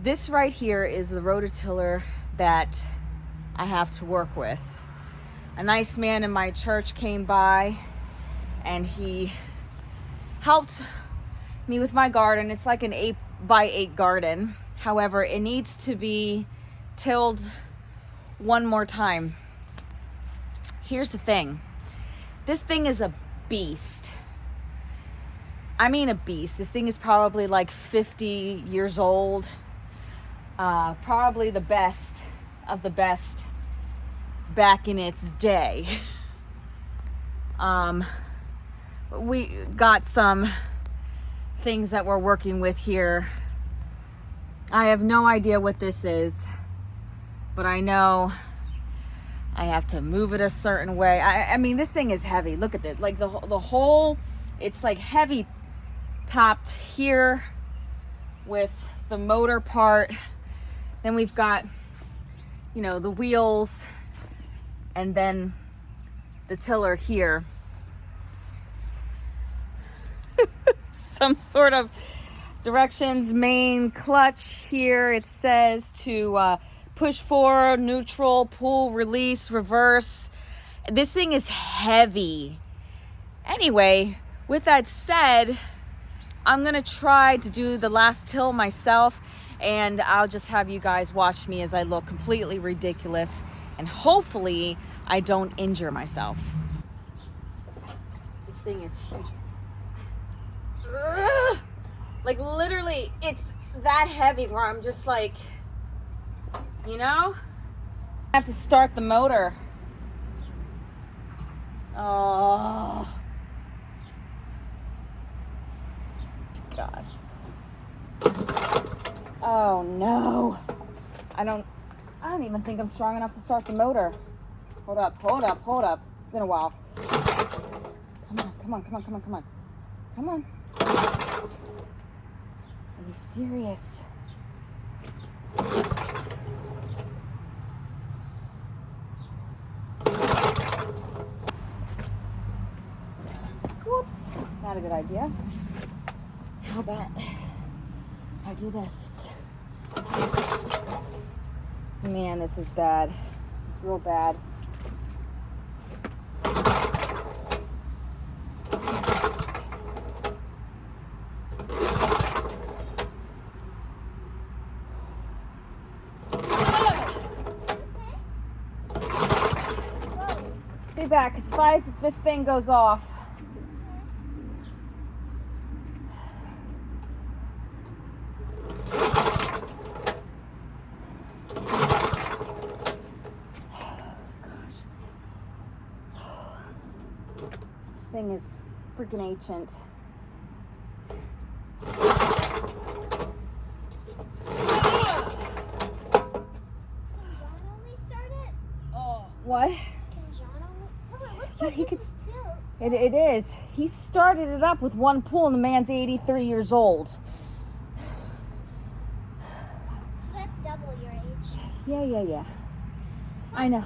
This right here is the rototiller that I have to work with. A nice man in my church came by and he helped me with my garden. It's like an 8x8 garden. However, it needs to be tilled one more time. Here's the thing. This thing is a beast. I mean a beast. This thing is probably like 50 years old. Probably the best of the best back in its day. We got some things that we're working with here. I have no idea what this is, but I know I have to move it a certain way. I mean, this thing is heavy. Look at it. Like the whole, it's like heavy topped here with the motor part. Then we've got, you know, the wheels and then the tiller here. Some sort of directions, main clutch here. It says to push forward, neutral, pull, release, reverse. This thing is heavy. Anyway, with that said, I'm gonna try to do the last till myself, and I'll just have you guys watch me as I look completely ridiculous, and hopefully I don't injure myself. This thing is huge. Like literally, it's that heavy where I'm just like, you know? I have to start the motor. Oh. Gosh. Oh no. I don't even think I'm strong enough to start the motor. Hold up. It's been a while. Come on. Are you serious? Whoops, not a good idea. How about if I do this? Man, this is bad. This is real bad. Stay back, because if this thing goes off. This thing is freaking ancient. What? Yeah, he could. It is. He started it up with one pull, and the man's 83 years old. So that's double your age. Yeah. I know.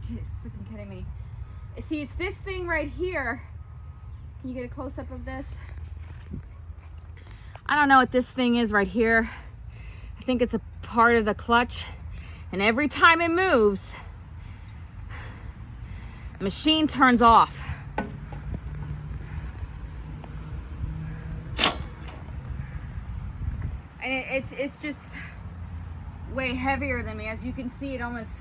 freaking kidding me? See, it's this thing right here. Can you get a close-up of this? I don't know what this thing is right here. I think it's a part of the clutch. And every time it moves, the machine turns off. And it's just way heavier than me. As you can see, it almost...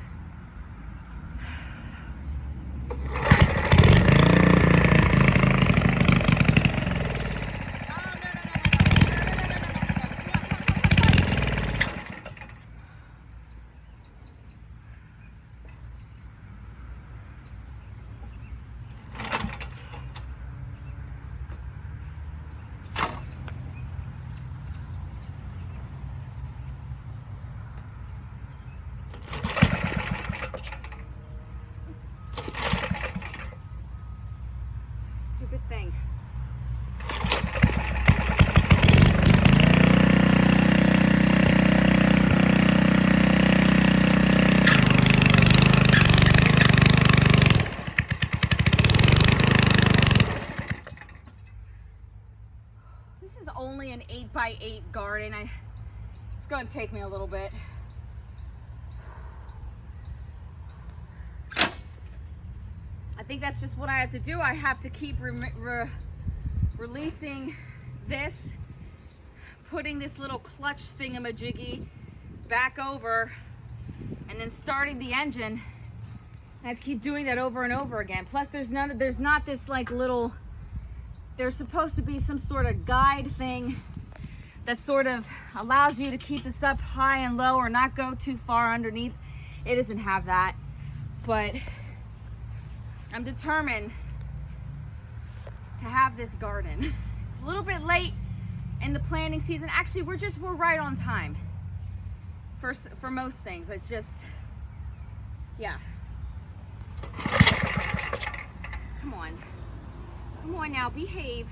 Stupid thing. This is only an 8x8 garden. It's going to take me a little bit. I think that's just what I have to do. I have to keep releasing this, putting this little clutch thingamajiggy back over, and then starting the engine. I have to keep doing that over and over again. Plus there's not this like little, there's supposed to be some sort of guide thing that sort of allows you to keep this up high and low or not go too far underneath. It doesn't have that, but I'm determined to have this garden. It's a little bit late in the planting season. Actually, we're right on time for most things. It's just, yeah. Come on now, behave.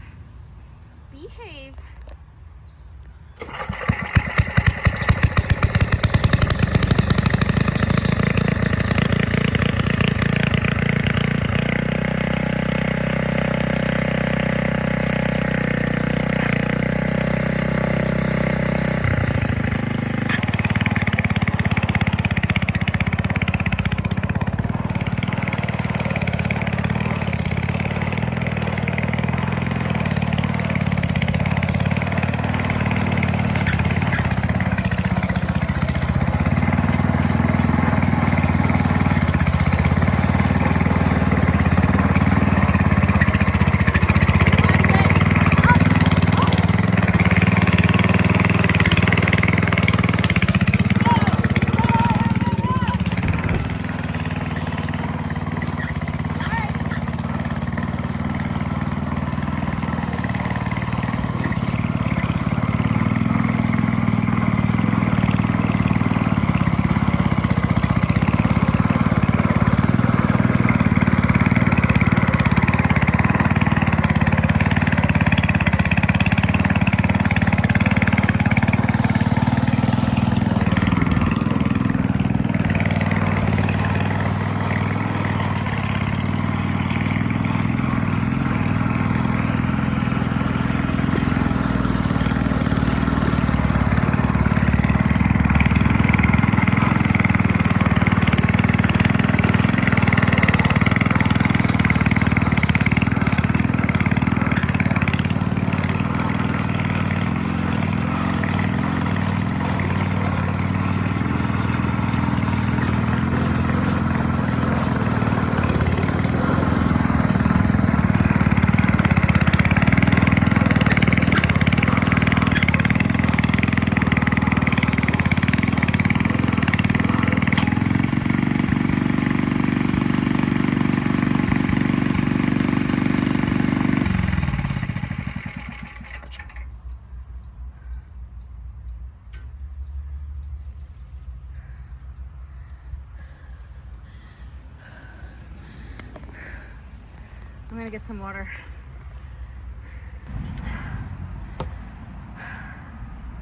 I'm gonna get some water.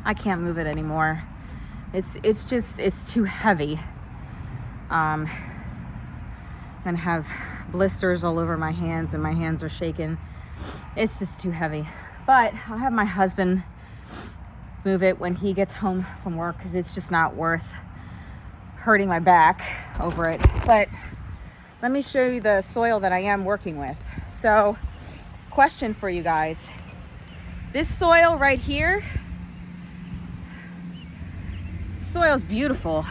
I can't move it anymore. It's too heavy. I'm gonna have blisters all over my hands and my hands are shaking. It's just too heavy. But I'll have my husband move it when he gets home from work because it's just not worth hurting my back over it. But let me show you the soil that I am working with. So, question for you guys. This soil right here, soil's beautiful.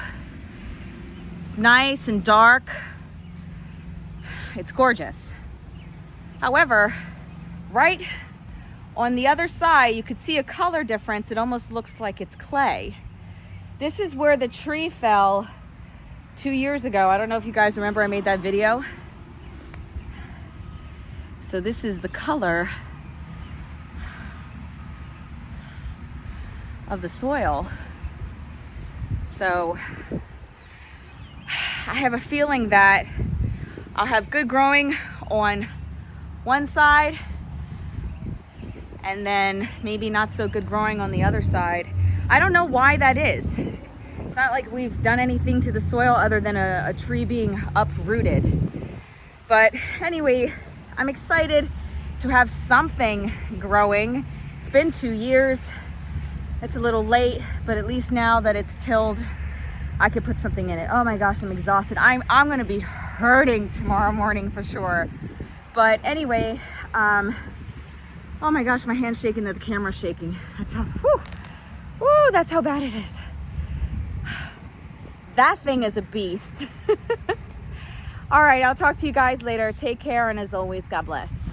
It's nice and dark. It's gorgeous. However, right on the other side, you could see a color difference. It almost looks like it's clay. This is where the tree fell 2 years ago. I don't know if you guys remember I made that video. So this is the color of the soil. So I have a feeling that I'll have good growing on one side and then maybe not so good growing on the other side. I don't know why that is. It's not like we've done anything to the soil other than a tree being uprooted. But anyway, I'm excited to have something growing. It's been 2 years. It's a little late, but at least now that it's tilled, I could put something in it. Oh my gosh, I'm exhausted. I'm gonna be hurting tomorrow morning for sure. But anyway, oh my gosh, my hand's shaking, the camera's shaking. That's how, that's how bad it is. That thing is a beast. All right, I'll talk to you guys later. Take care, and as always, God bless.